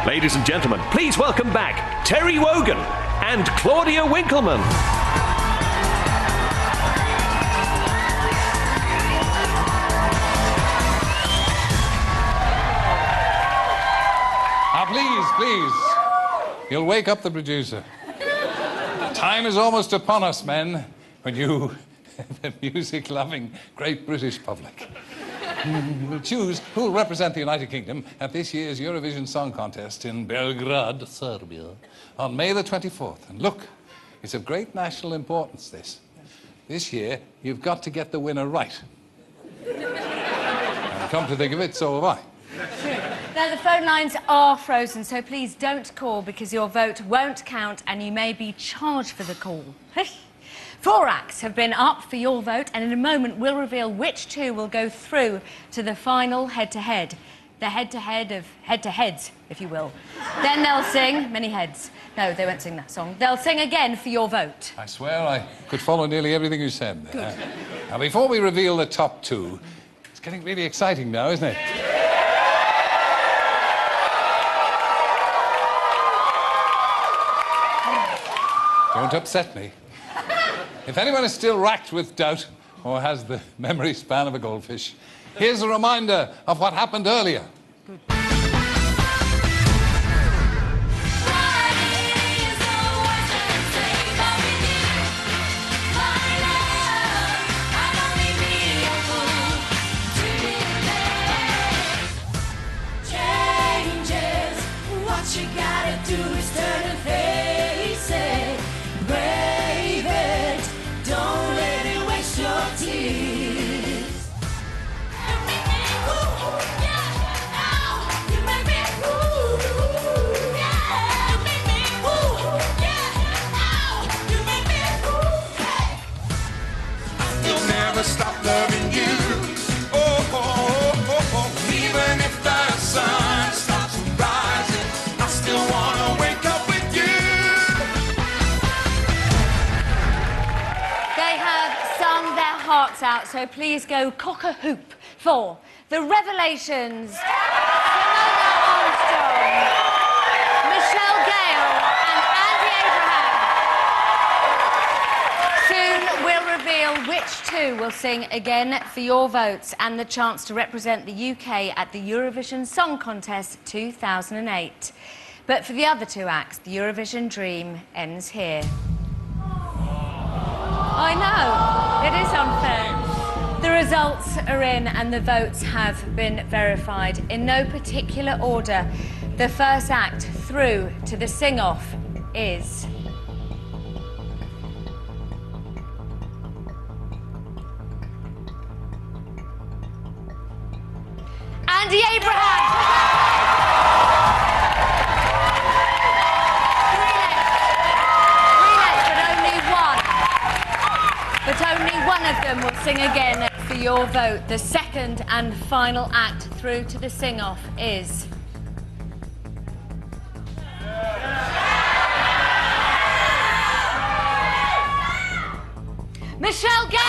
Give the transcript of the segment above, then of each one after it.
Ladies and gentlemen, please welcome back Terry Wogan and Claudia Winkleman. Please. You'll wake up the producer. Time is almost upon us, men, when you, the music-loving Great British public, will choose who will represent the United Kingdom at this year's Eurovision Song Contest in Belgrade, Serbia, on May the 24th. And look, it's of great national importance, this. This year, you've got to get the winner right. And come to think of it, so have I. Now, the phone lines are frozen, so please don't call because your vote won't count and you may be charged for the call. 4 acts have been up for your vote, and in a moment we'll reveal which 2 will go through to the final head-to-head. The head-to-head of head-to-heads, if you will. Then they'll sing many heads. No, they won't sing that song. They'll sing again for your vote. I swear I could follow nearly everything you said there. Good. Now, before we reveal the top 2, it's getting really exciting now, isn't it? Don't upset me. If anyone is still racked with doubt or has the memory span of a goldfish, here's a reminder of what happened earlier. Good. You gotta do is turn and face it. Brave it. Don't let it waste your tears. You make me ooh, yeah, ow. You make me ooh, yeah. You make me ooh, yeah, ow. You make me ooh, hey. I still never stop loving you. Oh, oh, oh, oh. Even if the sun stops rising, still wanna wake up with you. They have sung their hearts out, so please go cock-a-hoop for the Revelations. Simona Armstrong, Michelle Gale and Andy Abraham. Soon we'll reveal which 2 will sing again for your votes and the chance to represent the UK at the Eurovision Song Contest 2008. But for the other 2 acts, the Eurovision dream ends here. I know, it is unfair. The results are in and the votes have been verified. In no particular order, the first act through to the sing-off is... Andy Abraham! But only one of them will sing again for your vote. The second and final act through to the sing-off is... Michelle Gale!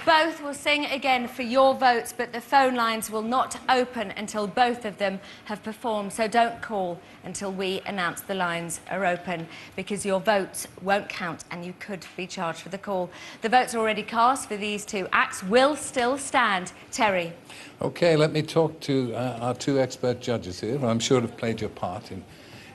Both will sing again for your votes, but the phone lines will not open until both of them have performed. So don't call until we announce the lines are open, because your votes won't count and you could be charged for the call. The votes already cast for these 2 acts will still stand. Terry. OK, let me talk to our 2 expert judges here, who I'm sure have played your part in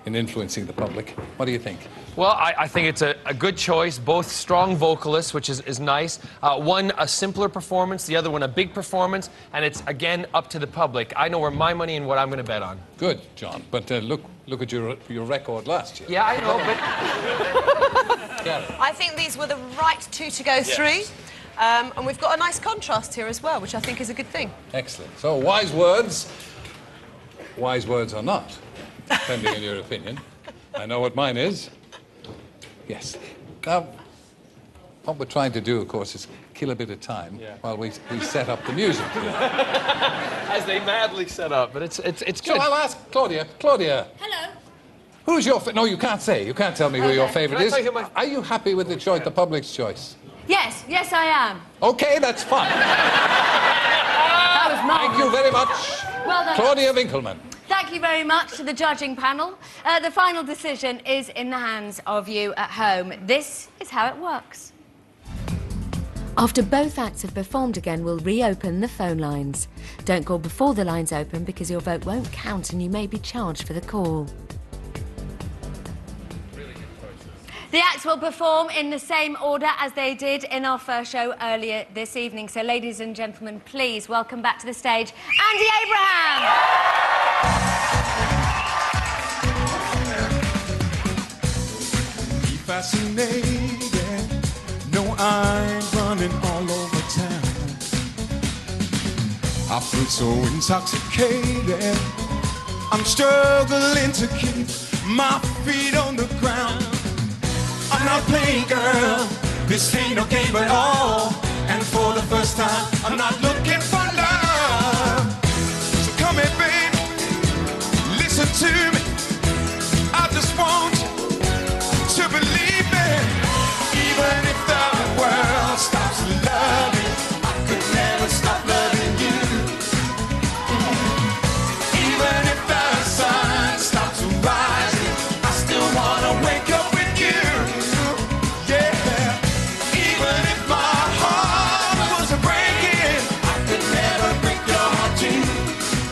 influencing the public. What do you think? Well, I think it's a good choice. Both strong vocalists, which is nice. One, a simpler performance, the other one, a big performance, and it's, again, up to the public. I know where my money and what I'm going to bet on. Good, John. But look at your record last year. Yeah, I know, but... I think these were the right 2 to go through. And we've got a nice contrast here as well, which I think is a good thing. Excellent. So, wise words or not, depending on your opinion. I know what mine is. Yes. Now, what we're trying to do, of course, is kill a bit of time while we set up the music. As they madly set up, but it's good. So I'll ask Claudia. Claudia. Hello. Who's your... No, you can't say. You can't tell me who your favourite is. Can I tell you who Are you happy with the choice, the public's choice? Yes, yes, I am. OK, that's fine. That was marvellous. Thank you very much. Well done. Claudia Winkleman. Thank you very much to the judging panel. The final decision is in the hands of you at home. This is how it works. After both acts have performed again, we'll reopen the phone lines. Don't call before the lines open because your vote won't count and you may be charged for the call. The acts will perform in the same order as they did in our first show earlier this evening. So, ladies and gentlemen, please welcome back to the stage, Andy Abraham. Fascinated, no, I'm running all over town. I feel so intoxicated, I'm struggling to keep my feet on the ground. I'm not playing, girl, this ain't no game at all. And for the first time, I'm not looking for love. So come here, baby, listen to me. I just want you to believe me. Even if the world stops loving, I could never stop loving you. Even if the sun stops rising, I still wanna wake up with you. Yeah. Even if my heart was breaking, I could never break your heart too.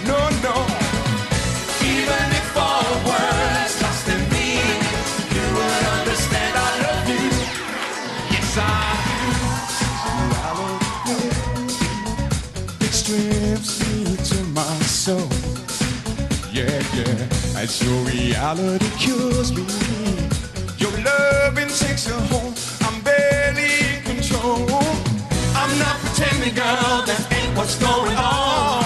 No, no. Even if all words lost their meaning, you would understand I love you. Yes, I do. It strips me to my soul. Yeah, yeah. As your reality cures me, your loving takes you home. I'm barely in control. I'm not pretending, girl, that ain't what's going on.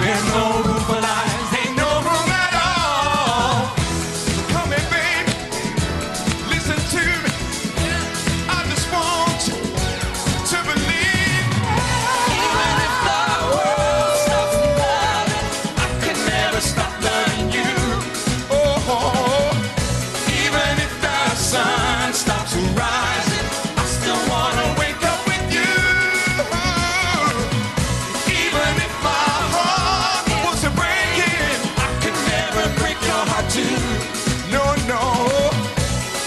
There's no room for lies, ain't no room at all. So come here, baby, listen to me. I just want you to believe. Even if the world stops loving, I can never stop loving you. Oh, even if the sun stops rising, I still wanna wake up with you. Even if my heart was breaking, I could never break your heart too. No, no.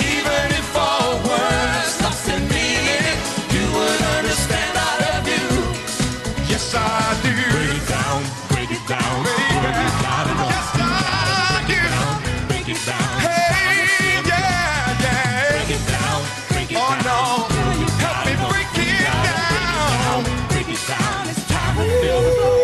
Even if all words lost their meaning, you would understand I love you. Yes, I do. Break it down, baby. Yes, I do. Break it down. Hey, yeah, yeah. Break it down. Oh no, help me break it down. Break it down. It's time to feel the flow.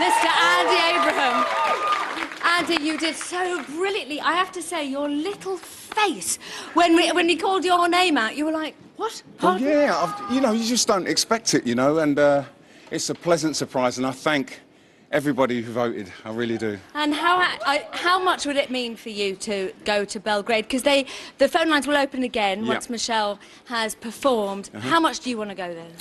Mr. Andy Abraham. Andy, you did so brilliantly. I have to say, your little face when he called your name out, you were like, what? Well, yeah, you know, you just don't expect it, you know, and it's a pleasant surprise, and I thank everybody who voted. I really do. And how much would it mean for you to go to Belgrade? Because the phone lines will open again once Michelle has performed. How much do you want to go there?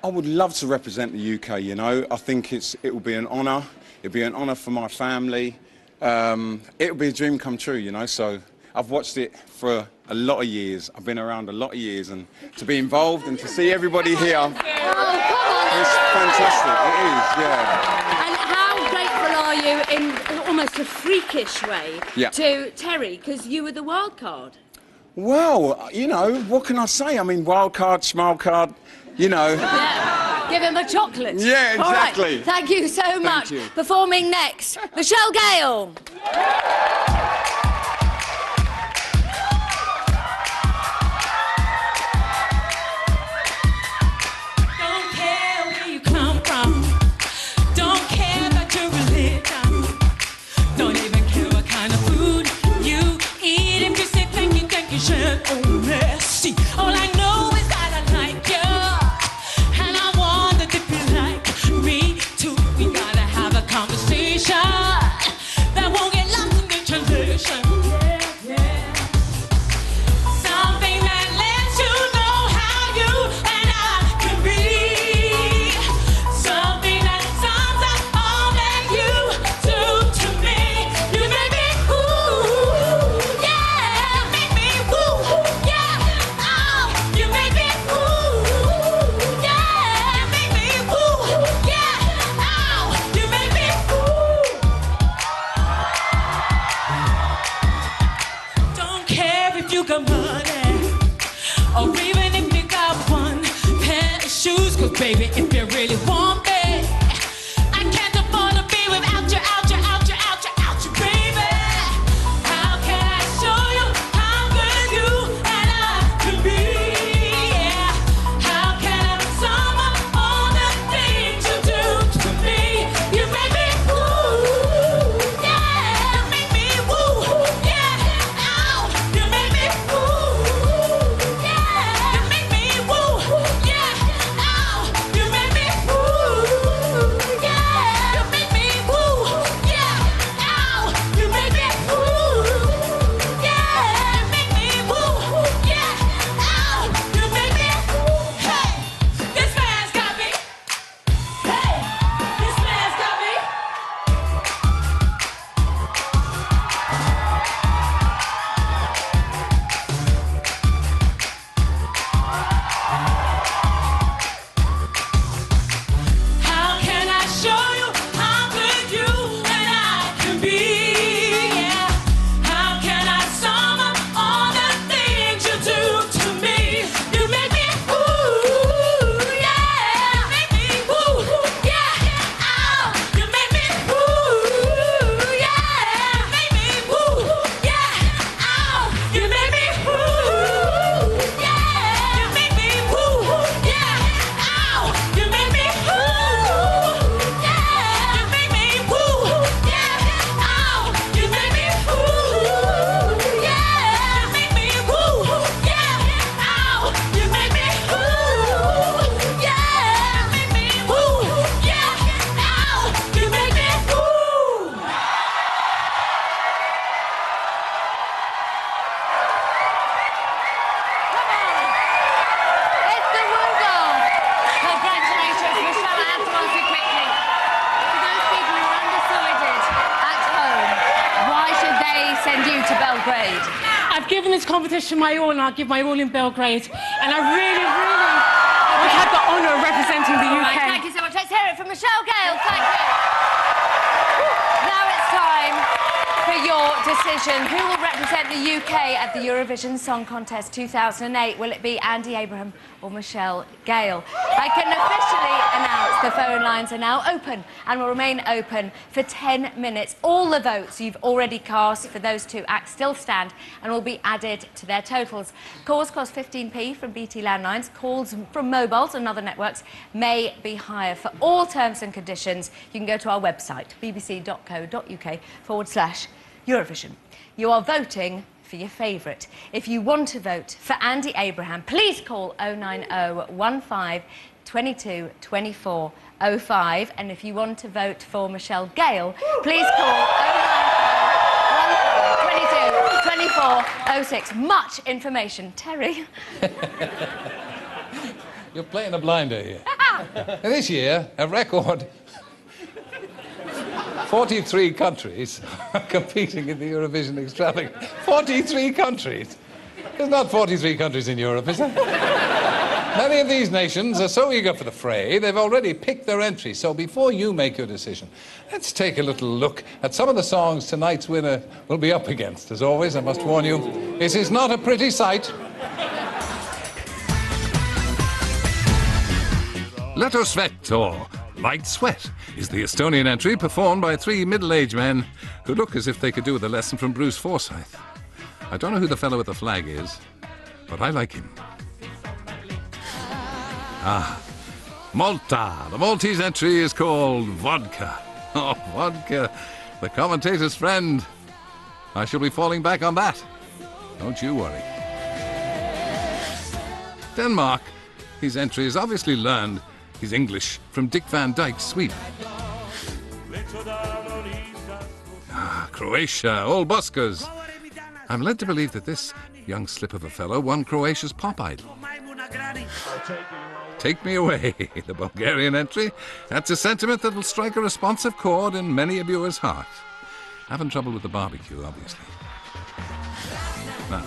I would love to represent the UK, you know. I think it will be an honour. It'll be an honour for my family. It'll be a dream come true, you know. So I've watched it for a lot of years. I've been around a lot of years, and to be involved and to see everybody here, oh, come on. it's fantastic. It is, yeah. And how grateful are you, in almost a freakish way, to Terry, because you were the wild card? Well, you know, what can I say? I mean, wild card, schmild card, you know. Give him a chocolate. Yeah, All right. exactly. Thank you so much. you. Performing next, Michelle Gale. Don't care where you come from. Don't care about your religion. Don't even care what kind of food you eat. If you sit and you think you should only see. All I know is that I like you, and I wonder if you like me too. We gotta have a conversation that won't get lost in the translation. Yeah, yeah. Something that lets you know how you and I can be. Something that sums up all that you do to me. You make me ooh, yeah. You make me ooh, yeah. Oh, you make me ooh, yeah. You make me ooh, yeah. Oh, you make me ooh. Don't care if you got money, or even if you got one pair of shoes. 'Cause baby, if you really want me, I can't afford to be without you, out you, out you, out you, out you, baby. How can I show you how good you and I could be? Yeah. How can I sum up all the things you do to me? You make me ooh, yeah. You make me ooh, yeah. Ow. You make me ooh, yeah. You make me ooh, yeah. Ow. You make me ooh, yeah. You make me ooh, yeah. Ow. You make me ooh, yeah. You make me ooh, yeah. Ow. You make me hey. This man's got me. Hey. This man's got me. How can I show you how good you and I can be? Yeah. How can I sum up all the things you do to me? You make me ooh, yeah. You make me ooh, yeah. Ow. You make me ooh, yeah. You make me ooh, yeah. Ow. You make me ooh, yeah. You make me ooh, yeah. Ow. You make me ooh, yeah. You make me ooh, yeah. Ow. You make me ooh, yeah. You make me ooh, yeah. Ow. You make me ooh, yeah. Make me ooh, yeah. Ow. You make me ooh. It's the Wogan. Congratulations, Michelle. I have to ask you quickly. For those people who are undecided at home, why should they send you to Belgrade? I've given this competition my all, and I'll give my all in Belgrade. And I really, really would have the honour of representing the UK. Right, thank you so much. Let's hear it from Michelle Gale. Thank you. Now it's time for your decision. Who will represent the UK at the Eurovision Song Contest 2008? Will it be Andy Abraham or Michelle Gale? I can officially announce the phone lines are now open and will remain open for 10 minutes. All the votes you've already cast for those two acts still stand and will be added to their totals. Calls cost 15p from BT landlines. Calls from mobiles and other networks may be higher. For all terms and conditions, you can go to our website, bbc.co.uk/Eurovision. You are voting for your favourite. If you want to vote for Andy Abraham, please call 09015 22 24 05. And if you want to vote for Michelle Gale, please call 09015 22 24 06. Much information. Terry? You're playing a blinder here. This year, a record 43 countries are competing in the Eurovision extravaganza. 43 countries. There's not 43 countries in Europe, is there? Many of these nations are so eager for the fray, they've already picked their entry. So before you make your decision, let's take a little look at some of the songs tonight's winner will be up against. As always, I must warn you, this is not a pretty sight. Leto Svet, or Light Sweat, is the Estonian entry performed by 3 middle-aged men who look as if they could do with a lesson from Bruce Forsyth. I don't know who the fellow with the flag is, but I like him. Malta. The Maltese entry is called Vodka. Oh, vodka, the commentator's friend. I shall be falling back on that. Don't you worry. Denmark. His entry has obviously learned his English from Dick Van Dyke's Sweden. Croatia, Old Buskers. I'm led to believe that this young slip of a fellow won Croatia's pop idol. Take Me Away, the Bulgarian entry. That's a sentiment that will strike a responsive chord in many a viewer's heart. Having trouble with the barbecue, obviously. Now,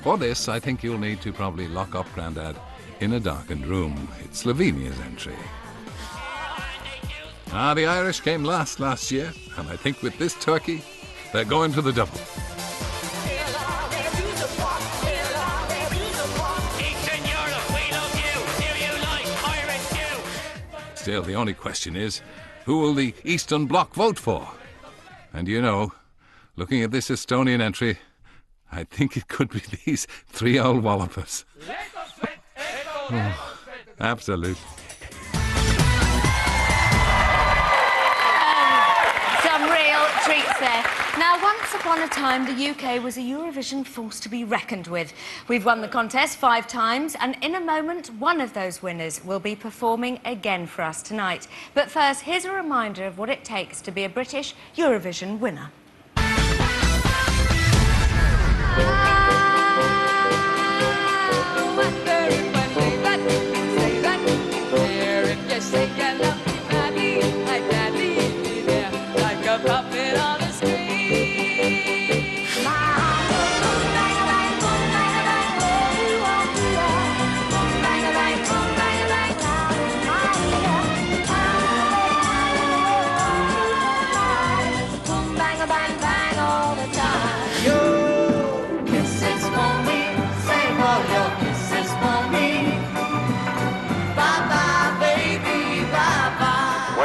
for this, I think you'll need to probably lock up Grandad in a darkened room. It's Slovenia's entry. The Irish came last year, and I think with this turkey, they're going for the double. Still, the only question is, who will the Eastern Bloc vote for? And you know, looking at this Estonian entry, I think it could be these 3 old wallopers. Oh, absolutely. Some real treats there. Now, once upon a time, the UK was a Eurovision force to be reckoned with. We've won the contest 5 times, and in a moment, one of those winners will be performing again for us tonight. But first, here's a reminder of what it takes to be a British Eurovision winner.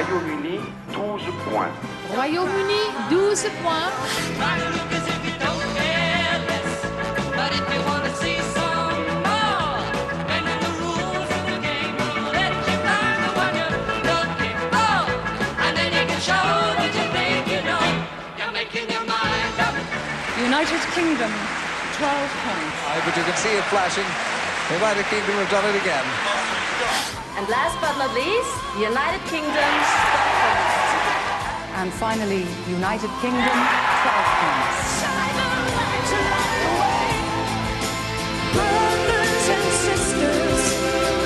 Royaume-Uni, 12 points. Royaume-Uni, 12 points. United Kingdom, 12 points. But you can see it flashing. The United Kingdom have done it again. And last but not least, the United Kingdom, 12 points. And finally, United Kingdom, 12 points. Brothers and sisters,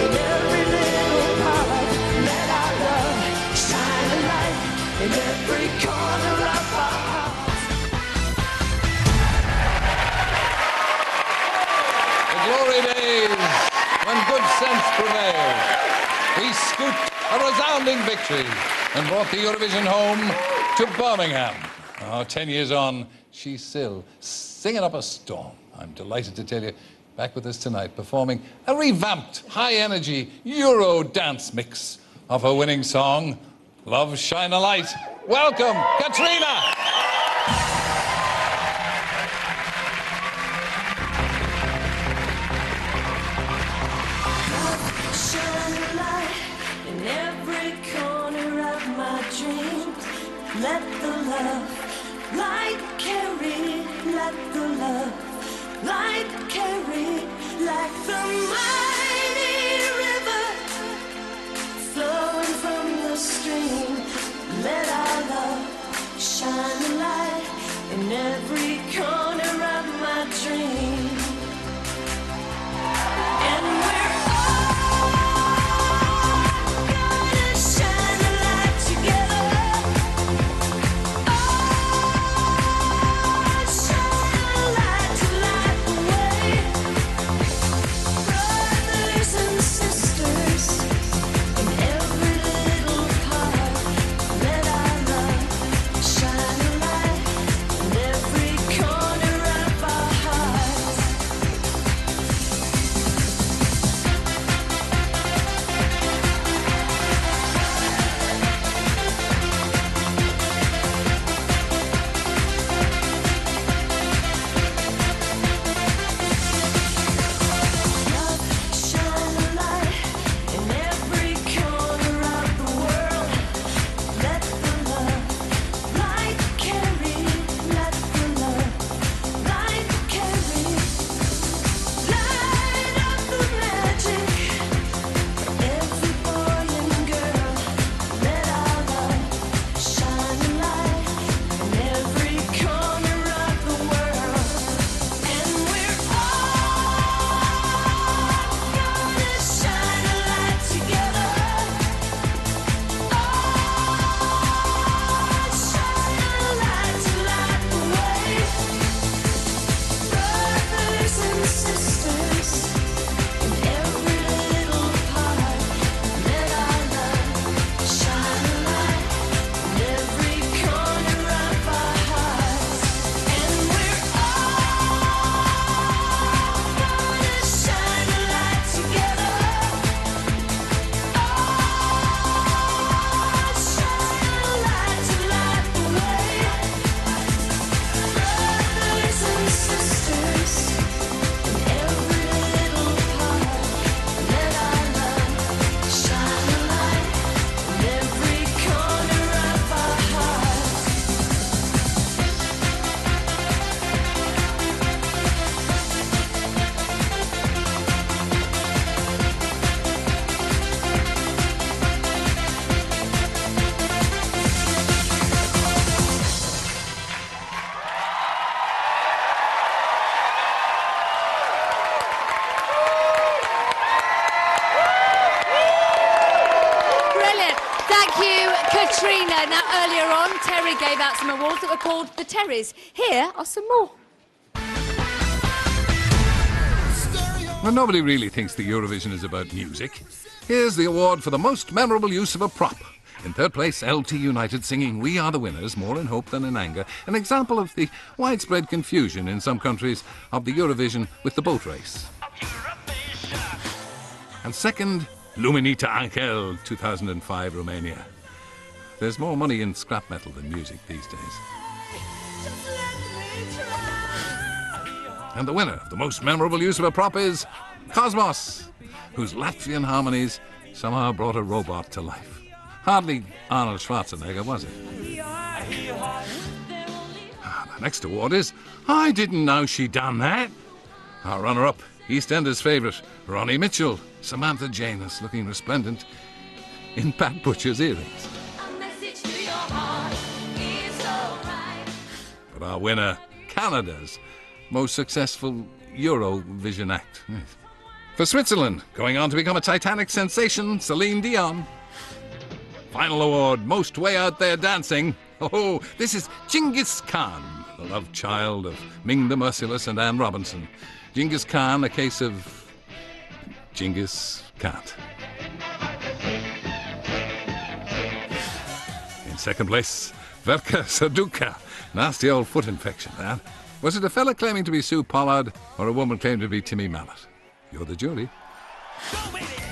in every little part, let our love shine a light in every corner of our hearts. The glory days when good sense prevailed. We scooped a resounding victory and brought the Eurovision home to Birmingham. 10 years on, she's still singing up a storm. I'm delighted to tell you, back with us tonight, performing a revamped, high-energy Euro dance mix of her winning song, Love Shine a Light. Welcome, Katrina! Let the love light carry, let the love light carry, like the mighty river flowing from the stream. Let our love shine a light in every corner of my dream. And we're every OK, now, earlier on, Terry gave out some awards that were called the Terrys. Here are some more. Well, nobody really thinks the Eurovision is about music. Here's the award for the most memorable use of a prop. In third place, LT United singing We Are the Winners, more in hope than in anger. An example of the widespread confusion in some countries of the Eurovision with the boat race. And second, Luminita Angel, 2005, Romania. There's more money in scrap metal than music these days. And the winner of the most memorable use of a prop is Cosmos, whose Latvian harmonies somehow brought a robot to life. Hardly Arnold Schwarzenegger, was it? The next award is I Didn't Know She Done That. Our runner-up, EastEnders' favourite, Ronnie Mitchell, Samantha Janus, looking resplendent in Pat Butcher's earrings. But our winner, Canada's most successful Eurovision act. For Switzerland, going on to become a Titanic sensation, Celine Dion. Final award, most way out there dancing. Oh, this is Genghis Khan, the love child of Ming the Merciless and Anne Robinson. Genghis Khan, a case of Genghis can't. In second place, Verka Saduka. Nasty old foot infection, that. Was it a fella claiming to be Sue Pollard or a woman claiming to be Timmy Mallet? You're the jury.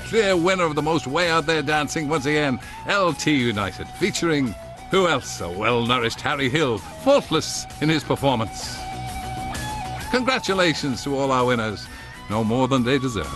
Clear winner of the most way out there dancing once again, LT United, featuring who else? A well-nourished Harry Hill, faultless in his performance. Congratulations to all our winners, no more than they deserve. OK,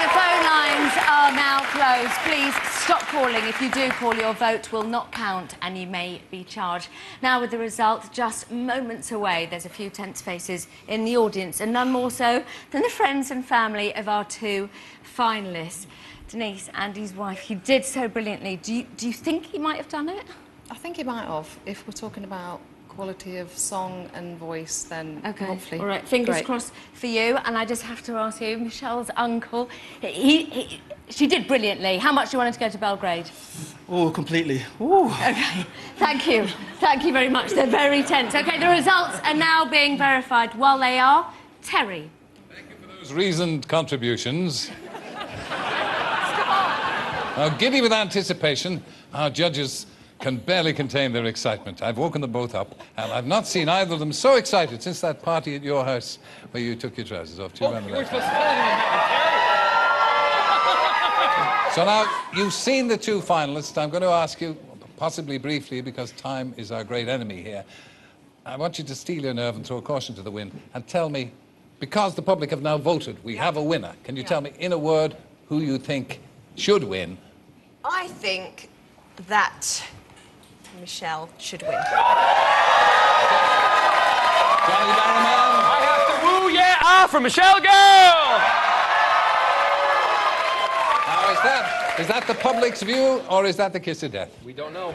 the phone lines are now closed. Please stop calling. If you do call, your vote will not count and you may be charged. Now, with the result just moments away, there's a few tense faces in the audience, and none more so than the friends and family of our two finalists. Denise, Andy's wife, he did so brilliantly. Do you think he might have done it? I think he might have. If we're talking about quality of song and voice, then hopefully. All right, fingers crossed for you. And I just have to ask you, Michelle's uncle, she did brilliantly. How much do you want her to go to Belgrade? Oh, completely. Ooh. OK, thank you. Thank you very much. They're very tense. OK, the results are now being verified. While they are, Terry. Thank you for those reasoned contributions. Now, giddy with anticipation, our judges can barely contain their excitement. I've woken them both up, and I've not seen either of them so excited since that party at your house where you took your trousers off. Do you remember that? So now, you've seen the two finalists. I'm going to ask you, possibly briefly, because time is our great enemy here, I want you to steel your nerve and throw caution to the wind and tell me, because the public have now voted, we have a winner. Can you tell me, in a word, who you think should win? I think that Michelle should win. I have to woo, yeah, for Michelle Girl! Now, is that the public's view, or is that the kiss of death? We don't know.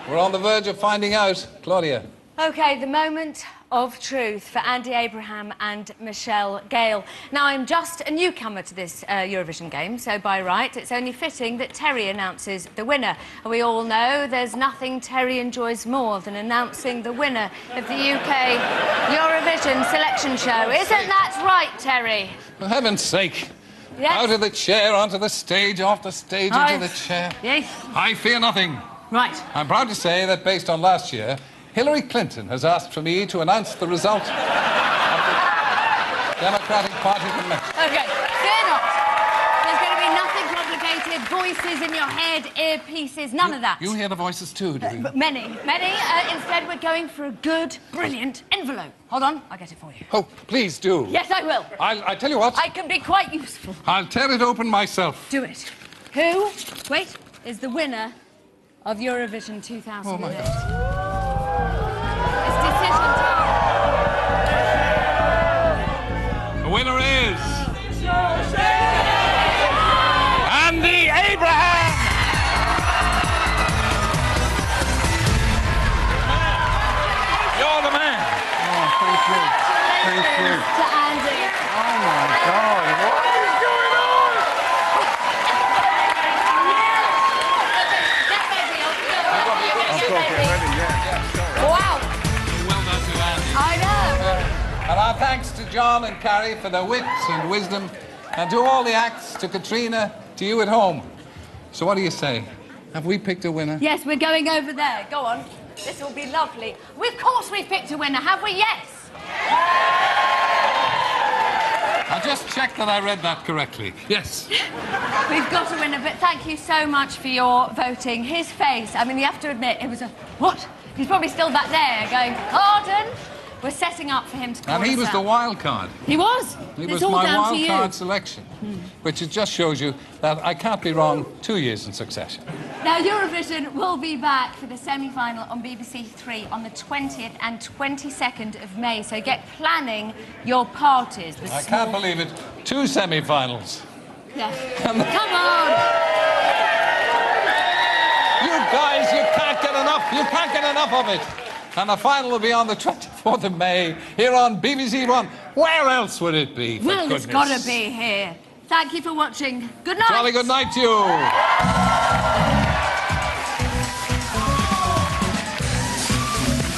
We're on the verge of finding out. Claudia. OK, the moment of truth for Andy Abraham and Michelle Gale. Now, I'm just a newcomer to this Eurovision game, so by right, it's only fitting that Terry announces the winner. And we all know there's nothing Terry enjoys more than announcing the winner of the UK Eurovision selection show. Isn't that right, Terry? For heaven's sake. Yes. Out of the chair, onto the stage, off the stage, into the chair. Yes. I fear nothing. Right. I'm proud to say that based on last year, Hillary Clinton has asked for me to announce the result of the Democratic Party convention. OK, fear not. There's going to be nothing complicated, voices in your head, earpieces, none of that. You hear the voices too, do you? Many. Instead, we're going for a good, brilliant envelope. Hold on, I'll get it for you. Oh, please do. Yes, I will. I'll tell you what. I can be quite useful. I'll tear it open myself. Do it. Who, wait, is the winner of Eurovision 2008? Oh, my God. It's decision time. The winner is... Andy Abraham! You're the man. Oh, thank you. Thank you. To Andy. Oh, my God. What is going on? And our thanks to John and Carrie for their wit and wisdom, and to all the acts, to Katrina, to you at home. So what do you say? Have we picked a winner? Yes, we're going over there. Go on. This will be lovely. Of course we've picked a winner, have we? Yes. I'll just check that I read that correctly. Yes. We've got a winner, but thank you so much for your voting. His face, I mean, you have to admit, it was a... What? He's probably still back there going, pardon? We're setting up for him to call And he us was out. the wild card. He was. He It's was all my down to wild you. card selection, which it just shows you that I can't be wrong 2 years in succession. Now, Eurovision will be back for the semi-final on BBC Three on the 20th and 22nd of May, so get planning your parties. I can't believe it. 2 semi-finals. Yeah. Come on! You guys, you can't get enough. You can't get enough of it. And the final will be on the 24th of May here on BBC One. Where else would it be? Well, it's got to be here. Thank you for watching. Good night. Jolly good night to you.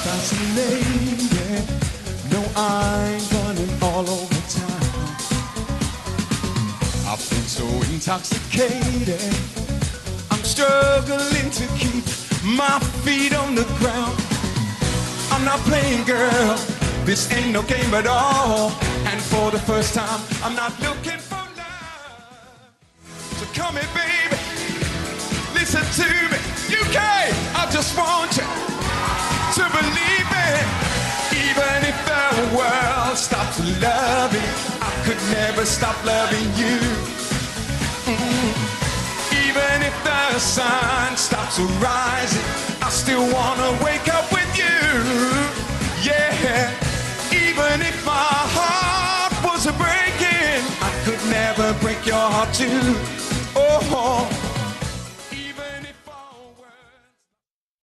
Fascinating. No, I'm running all over town. I've been so intoxicated. I'm struggling to keep my feet on the ground. I'm not playing, girl. This ain't no game at all. And for the first time, I'm not looking for love. So come here, baby. Listen to me. UK, I just want you to believe me. Even if the world stops loving, I could never stop loving you. Even if the sun stops rising, I still wanna wake up with you. Yeah, even if my heart was breaking, I could never break your heart too. Oh.